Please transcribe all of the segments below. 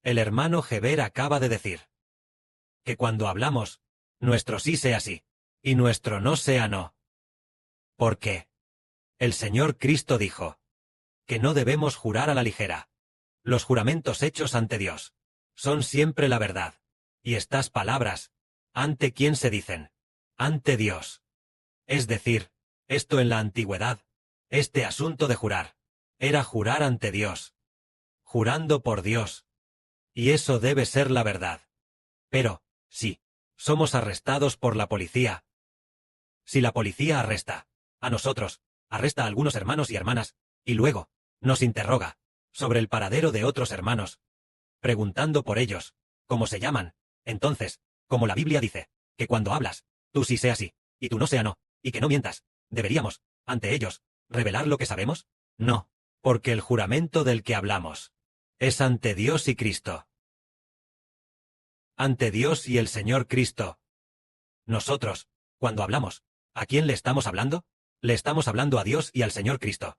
El hermano Heber acaba de decir que cuando hablamos, nuestro sí sea sí, y nuestro no sea no. ¿Por qué? El Señor Cristo dijo que no debemos jurar a la ligera. Los juramentos hechos ante Dios son siempre la verdad. Y estas palabras, ¿ante quién se dicen? Ante Dios. Es decir, esto en la antigüedad, este asunto de jurar, era jurar ante Dios, jurando por Dios. Y eso debe ser la verdad. Pero, si somos arrestados por la policía, si la policía arresta a nosotros, arresta a algunos hermanos y hermanas, y luego nos interroga sobre el paradero de otros hermanos, preguntando por ellos, cómo se llaman, entonces, como la Biblia dice, que cuando hablas, tú sí sea sí, y tú no sea no, y que no mientas, ¿deberíamos, ante ellos, revelar lo que sabemos? No, porque el juramento del que hablamos es ante Dios y Cristo. Ante Dios y el Señor Cristo. Nosotros, cuando hablamos, ¿a quién le estamos hablando? Le estamos hablando a Dios y al Señor Cristo.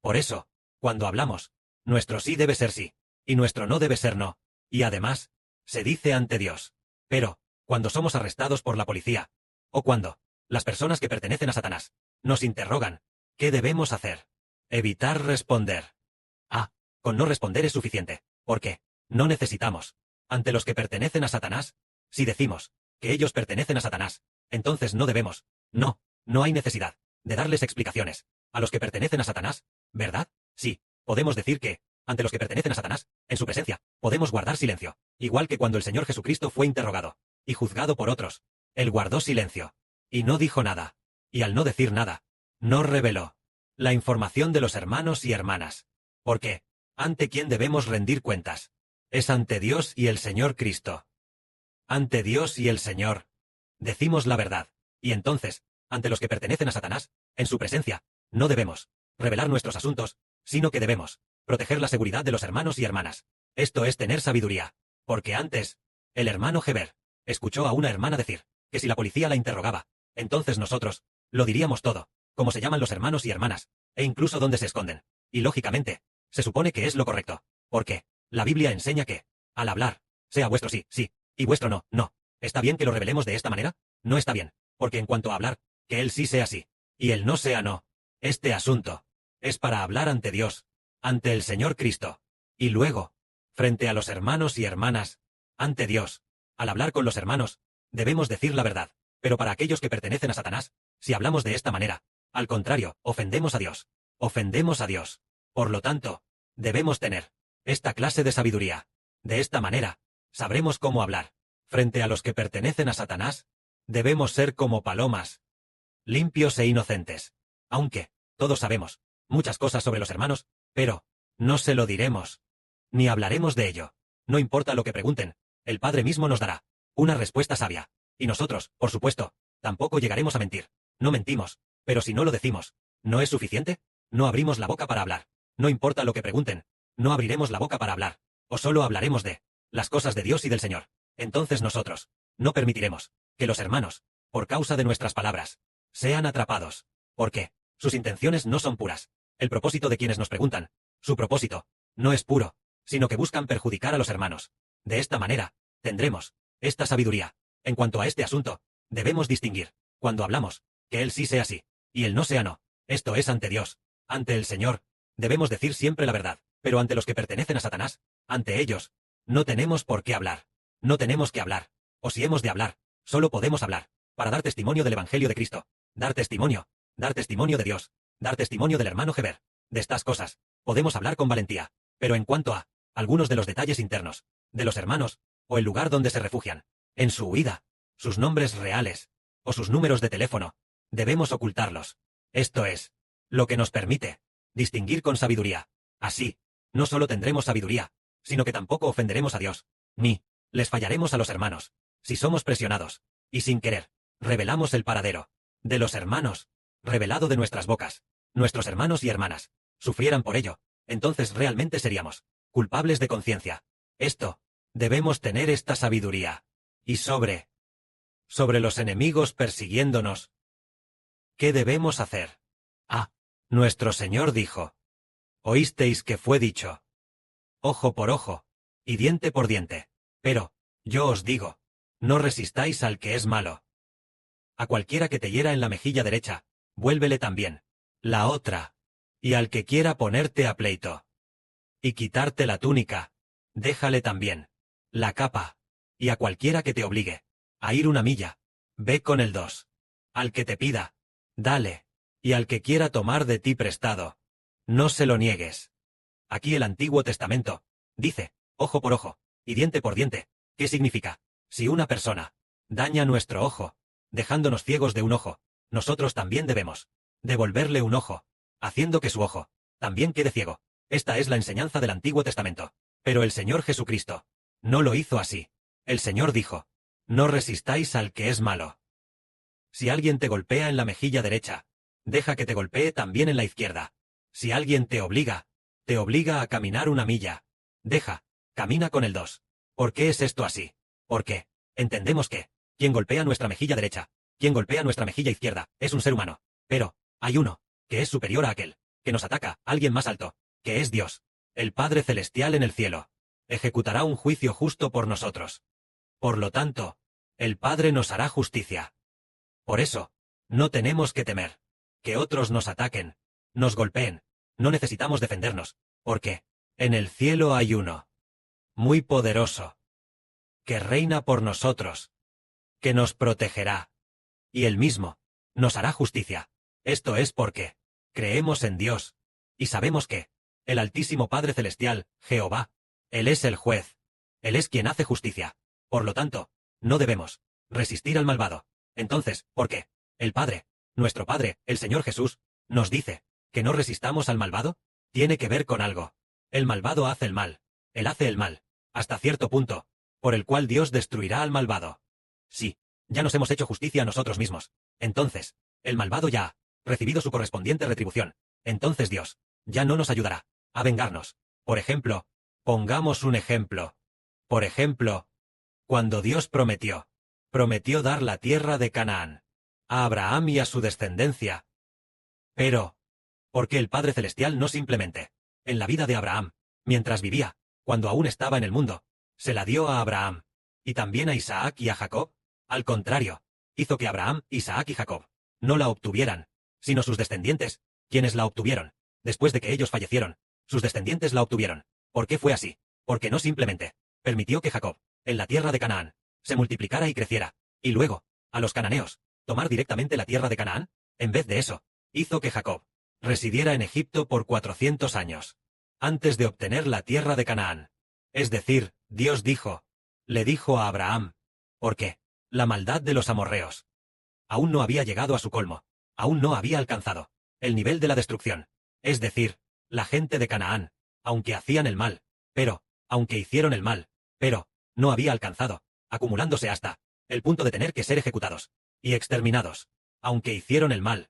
Por eso, cuando hablamos, nuestro sí debe ser sí, y nuestro no debe ser no, y además, se dice ante Dios. Pero, cuando somos arrestados por la policía, o cuando las personas que pertenecen a Satanás nos interrogan, ¿qué debemos hacer? Evitar responder. Con no responder es suficiente, porque no necesitamos. Ante los que pertenecen a Satanás, si decimos que ellos pertenecen a Satanás, entonces no debemos, no hay necesidad de darles explicaciones. A los que pertenecen a Satanás, ¿verdad? Sí, podemos decir que, ante los que pertenecen a Satanás, en su presencia, podemos guardar silencio, igual que cuando el Señor Jesucristo fue interrogado y juzgado por otros. Él guardó silencio, y no dijo nada, y al no decir nada, no reveló la información de los hermanos y hermanas. ¿Por qué? ¿Ante quién debemos rendir cuentas? Es ante Dios y el Señor Cristo. Ante Dios y el Señor decimos la verdad, y entonces, ante los que pertenecen a Satanás, en su presencia, no debemos revelar nuestros asuntos, sino que debemos proteger la seguridad de los hermanos y hermanas. Esto es tener sabiduría, porque antes, el hermano Heber escuchó a una hermana decir que si la policía la interrogaba, entonces nosotros lo diríamos todo, cómo se llaman los hermanos y hermanas, e incluso dónde se esconden. Y lógicamente, se supone que es lo correcto, porque la Biblia enseña que, al hablar, sea vuestro sí, sí, y vuestro no, no. ¿Está bien que lo revelemos de esta manera? No está bien, porque en cuanto a hablar, que él sí sea sí, y él no sea no. Este asunto es para hablar ante Dios, ante el Señor Cristo, y luego, frente a los hermanos y hermanas, ante Dios. Al hablar con los hermanos, debemos decir la verdad, pero para aquellos que pertenecen a Satanás, si hablamos de esta manera, al contrario, ofendemos a Dios. Ofendemos a Dios. Por lo tanto, debemos tener esta clase de sabiduría. De esta manera, sabremos cómo hablar. Frente a los que pertenecen a Satanás, debemos ser como palomas, limpios e inocentes. Aunque, todos sabemos muchas cosas sobre los hermanos, pero no se lo diremos, ni hablaremos de ello. No importa lo que pregunten, el Padre mismo nos dará una respuesta sabia. Y nosotros, por supuesto, tampoco llegaremos a mentir. No mentimos, pero si no lo decimos, ¿no es suficiente? No abrimos la boca para hablar. No importa lo que pregunten, no abriremos la boca para hablar, o solo hablaremos de las cosas de Dios y del Señor. Entonces nosotros no permitiremos que los hermanos, por causa de nuestras palabras, sean atrapados, porque sus intenciones no son puras. El propósito de quienes nos preguntan, su propósito, no es puro, sino que buscan perjudicar a los hermanos. De esta manera, tendremos esta sabiduría. En cuanto a este asunto, debemos distinguir, cuando hablamos, que él sí sea sí, y él no sea no. Esto es ante Dios, ante el Señor. Debemos decir siempre la verdad, pero ante los que pertenecen a Satanás, ante ellos, no tenemos por qué hablar. No tenemos que hablar. O si hemos de hablar, solo podemos hablar para dar testimonio del Evangelio de Cristo. Dar testimonio de Dios, dar testimonio del hermano Heber. De estas cosas, podemos hablar con valentía. Pero en cuanto a algunos de los detalles internos, de los hermanos, o el lugar donde se refugian, en su huida, sus nombres reales, o sus números de teléfono, debemos ocultarlos. Esto es lo que nos permite distinguir con sabiduría. Así, no solo tendremos sabiduría, sino que tampoco ofenderemos a Dios, ni les fallaremos a los hermanos. Si somos presionados, y sin querer, revelamos el paradero de los hermanos, revelado de nuestras bocas, nuestros hermanos y hermanas, sufrieran por ello, entonces realmente seríamos culpables de conciencia. Debemos tener esta sabiduría. Y sobre los enemigos persiguiéndonos, ¿qué debemos hacer? Nuestro Señor dijo: oísteis que fue dicho, ojo por ojo, y diente por diente. Pero, yo os digo, no resistáis al que es malo. A cualquiera que te hiera en la mejilla derecha, vuélvele también la otra. Y al que quiera ponerte a pleito y quitarte la túnica, déjale también la capa. Y a cualquiera que te obligue a ir 1 milla, ve con el 2. Al que te pida, dale. Y al que quiera tomar de ti prestado, no se lo niegues. Aquí el Antiguo Testamento dice, ojo por ojo, y diente por diente. ¿Qué significa? Si una persona daña nuestro ojo, dejándonos ciegos de un ojo, nosotros también debemos devolverle un ojo, haciendo que su ojo también quede ciego. Esta es la enseñanza del Antiguo Testamento. Pero el Señor Jesucristo no lo hizo así. El Señor dijo, no resistáis al que es malo. Si alguien te golpea en la mejilla derecha, deja que te golpee también en la izquierda. Si alguien te obliga a caminar 1 milla, camina con el 2. ¿Por qué es esto así? Porque entendemos que quien golpea nuestra mejilla derecha, quien golpea nuestra mejilla izquierda, es un ser humano. Pero hay uno que es superior a aquel que nos ataca, alguien más alto, que es Dios, el Padre Celestial en el cielo. Ejecutará un juicio justo por nosotros. Por lo tanto, el Padre nos hará justicia. Por eso, no tenemos que temer que otros nos ataquen, nos golpeen. No necesitamos defendernos, porque en el cielo hay uno muy poderoso que reina por nosotros, que nos protegerá, y él mismo nos hará justicia. Esto es porque creemos en Dios, y sabemos que el Altísimo Padre Celestial, Jehová, Él es el juez, Él es quien hace justicia. Por lo tanto, no debemos resistir al malvado. Entonces, ¿por qué? El Padre, nuestro Padre, el Señor Jesús, nos dice que no resistamos al malvado. Tiene que ver con algo. El malvado hace el mal. Él hace el mal, hasta cierto punto, por el cual Dios destruirá al malvado. Sí, ya nos hemos hecho justicia a nosotros mismos. Entonces, el malvado ya ha recibido su correspondiente retribución. Entonces Dios ya no nos ayudará a vengarnos. Por ejemplo, pongamos un ejemplo. Por ejemplo, cuando Dios prometió dar la tierra de Canaán a Abraham y a su descendencia. Pero, ¿por qué el Padre Celestial no simplemente, en la vida de Abraham, mientras vivía, cuando aún estaba en el mundo, se la dio a Abraham, y también a Isaac y a Jacob? Al contrario, hizo que Abraham, Isaac y Jacob no la obtuvieran, sino sus descendientes, quienes la obtuvieron. Después de que ellos fallecieron, sus descendientes la obtuvieron. ¿Por qué fue así? Porque no simplemente permitió que Jacob, en la tierra de Canaán, se multiplicara y creciera, y luego, a los cananeos, tomar directamente la tierra de Canaán. En vez de eso, hizo que Jacob residiera en Egipto por 400 años, antes de obtener la tierra de Canaán. Es decir, Dios le dijo a Abraham, porque la maldad de los amorreos aún no había llegado a su colmo, aún no había alcanzado el nivel de la destrucción. Es decir, la gente de Canaán, aunque hacían el mal, aunque hicieron el mal, no había alcanzado, acumulándose hasta el punto de tener que ser ejecutados y exterminados. Aunque hicieron el mal,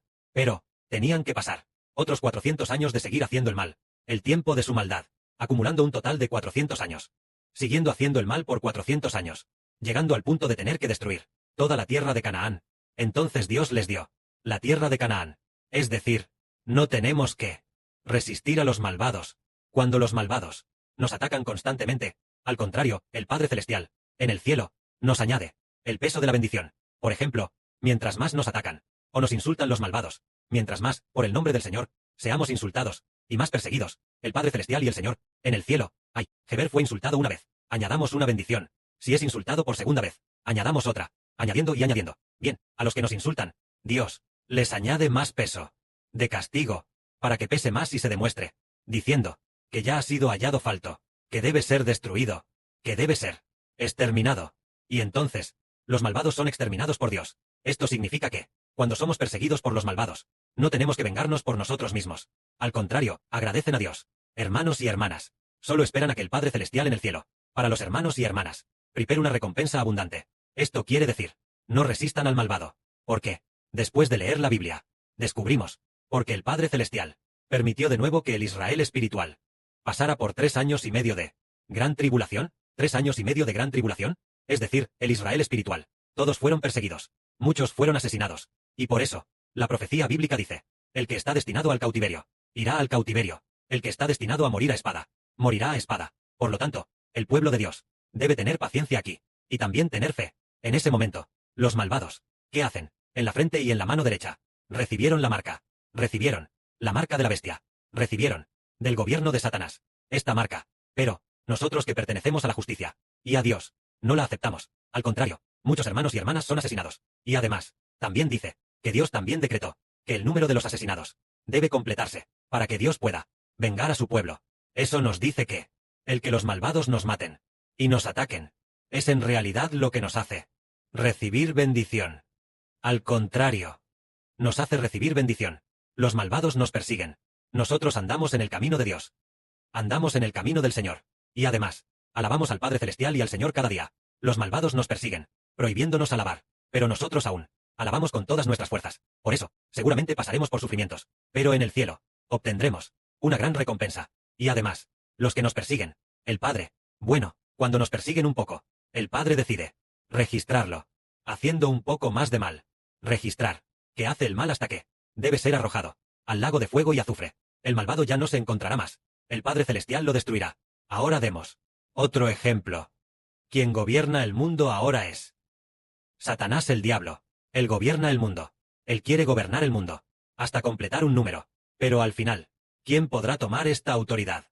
tenían que pasar otros 400 años de seguir haciendo el mal, el tiempo de su maldad, acumulando un total de 400 años, siguiendo haciendo el mal por 400 años, llegando al punto de tener que destruir toda la tierra de Canaán. Entonces Dios les dio la tierra de Canaán. Es decir, no tenemos que resistir a los malvados cuando los malvados nos atacan constantemente. Al contrario, el Padre Celestial, en el cielo, nos añade el peso de la bendición. Por ejemplo, mientras más nos atacan o nos insultan los malvados, mientras más, por el nombre del Señor, seamos insultados y más perseguidos, el Padre Celestial y el Señor, en el cielo, Geber fue insultado una vez, añadamos una bendición. Si es insultado por segunda vez, añadamos otra, añadiendo y añadiendo. Bien, a los que nos insultan, Dios les añade más peso de castigo, para que pese más y se demuestre, diciendo que ya ha sido hallado falto, que debe ser destruido, que debe ser exterminado. Y entonces, los malvados son exterminados por Dios. Esto significa que, cuando somos perseguidos por los malvados, no tenemos que vengarnos por nosotros mismos. Al contrario, agradecen a Dios. Hermanos y hermanas, solo esperan a que el Padre Celestial en el cielo, para los hermanos y hermanas, prepare una recompensa abundante. Esto quiere decir, no resistan al malvado. Porque, después de leer la Biblia, descubrimos, porque el Padre Celestial permitió de nuevo que el Israel espiritual pasara por 3 años y medio de gran tribulación. 3 años y medio de gran tribulación, es decir, el Israel espiritual. Todos fueron perseguidos, muchos fueron asesinados, y por eso, la profecía bíblica dice, el que está destinado al cautiverio, irá al cautiverio, el que está destinado a morir a espada, morirá a espada. Por lo tanto, El pueblo de Dios debe tener paciencia aquí, y también tener fe. En ese momento, los malvados, ¿qué hacen? En la frente y en la mano derecha, recibieron la marca de la bestia, recibieron del gobierno de Satanás esta marca, pero nosotros que pertenecemos a la justicia y a Dios, no la aceptamos. Al contrario, muchos hermanos y hermanas son asesinados, y además, también dice que Dios también decretó que el número de los asesinados debe completarse para que Dios pueda vengar a su pueblo. Eso nos dice que el que los malvados nos maten y nos ataquen es en realidad lo que nos hace recibir bendición. Al contrario, nos hace recibir bendición. Los malvados nos persiguen. Nosotros andamos en el camino de Dios. Andamos en el camino del Señor. Y además, alabamos al Padre Celestial y al Señor cada día. Los malvados nos persiguen, prohibiéndonos alabar. Pero nosotros aún alabamos con todas nuestras fuerzas. Por eso, seguramente pasaremos por sufrimientos. Pero en el cielo, obtendremos una gran recompensa. Y además, los que nos persiguen, el Padre, bueno, cuando nos persiguen un poco, el Padre decide registrarlo, haciendo un poco más de mal. Registrar, que hace el mal hasta que debe ser arrojado al lago de fuego y azufre. El malvado ya no se encontrará más. El Padre Celestial lo destruirá. Ahora demos otro ejemplo. Quien gobierna el mundo ahora es Satanás, el diablo. Él gobierna el mundo. Él quiere gobernar el mundo hasta completar un número. Pero al final, ¿quién podrá tomar esta autoridad?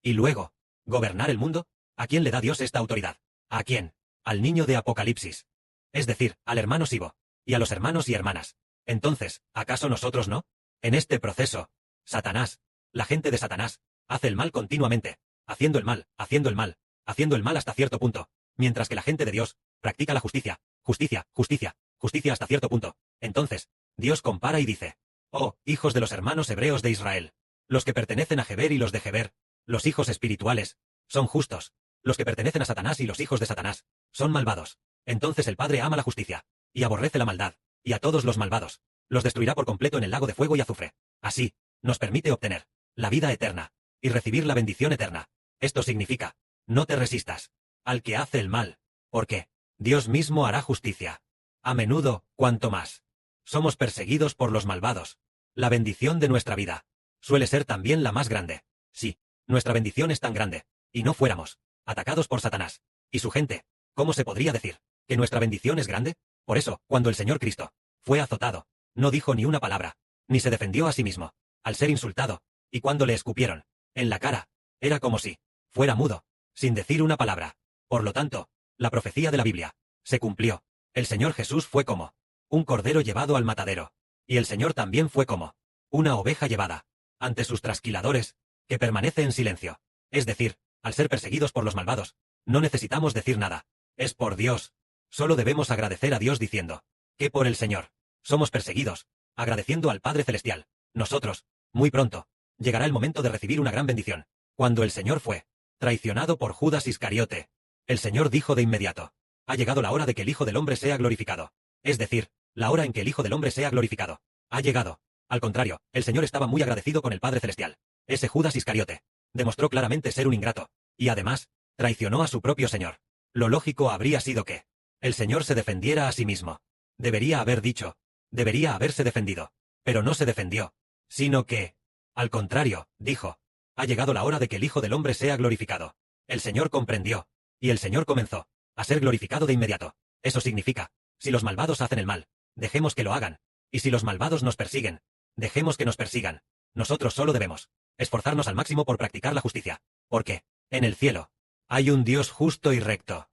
Y luego, ¿gobernar el mundo? ¿A quién le da Dios esta autoridad? ¿A quién? Al niño de Apocalipsis. Es decir, al hermano Sibo. Y a los hermanos y hermanas. Entonces, ¿acaso nosotros no? En este proceso, Satanás, la gente de Satanás, hace el mal continuamente, haciendo el mal, haciendo el mal, haciendo el mal hasta cierto punto, mientras que la gente de Dios practica la justicia, justicia, justicia, justicia hasta cierto punto. Entonces, Dios compara y dice: oh, hijos de los hermanos hebreos de Israel, los que pertenecen a Geber y los de Geber, los hijos espirituales, son justos, los que pertenecen a Satanás y los hijos de Satanás, son malvados. Entonces el Padre ama la justicia, y aborrece la maldad, y a todos los malvados los destruirá por completo en el lago de fuego y azufre. Así, nos permite obtener la vida eterna y recibir la bendición eterna. Esto significa, no te resistas al que hace el mal, porque Dios mismo hará justicia. A menudo, cuanto más somos perseguidos por los malvados, la bendición de nuestra vida suele ser también la más grande. Sí, nuestra bendición es tan grande, y no fuéramos atacados por Satanás y su gente, ¿cómo se podría decir que nuestra bendición es grande? Por eso, cuando el Señor Cristo fue azotado, no dijo ni una palabra, ni se defendió a sí mismo, al ser insultado, y cuando le escupieron en la cara, era como si fuera mudo, sin decir una palabra. Por lo tanto, la profecía de la Biblia se cumplió. El Señor Jesús fue como un cordero llevado al matadero, y el Señor también fue como una oveja llevada ante sus trasquiladores, que permanece en silencio. Es decir, al ser perseguidos por los malvados, no necesitamos decir nada. Es por Dios. Solo debemos agradecer a Dios diciendo que por el Señor somos perseguidos, agradeciendo al Padre Celestial. Nosotros, muy pronto, llegará el momento de recibir una gran bendición. Cuando el Señor fue traicionado por Judas Iscariote, el Señor dijo de inmediato: ha llegado la hora de que el Hijo del Hombre sea glorificado. Es decir, la hora en que el Hijo del Hombre sea glorificado ha llegado. Al contrario, el Señor estaba muy agradecido con el Padre Celestial. Ese Judas Iscariote demostró claramente ser un ingrato, y además, traicionó a su propio Señor. Lo lógico habría sido que el Señor se defendiera a sí mismo. Debería haber dicho, debería haberse defendido, pero no se defendió, sino que, al contrario, dijo: ha llegado la hora de que el Hijo del Hombre sea glorificado. El Señor comprendió, y el Señor comenzó a ser glorificado de inmediato. Eso significa, si los malvados hacen el mal, dejemos que lo hagan, y si los malvados nos persiguen, dejemos que nos persigan. Nosotros solo debemos esforzarnos al máximo por practicar la justicia, porque, en el cielo, hay un Dios justo y recto,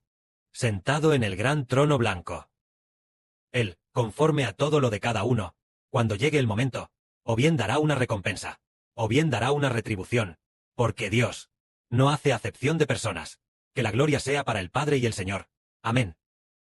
sentado en el gran trono blanco. Él, conforme a todo lo de cada uno, cuando llegue el momento, o bien dará una recompensa, o bien dará una retribución, porque Dios no hace acepción de personas. Que la gloria sea para el Padre y el Señor. Amén.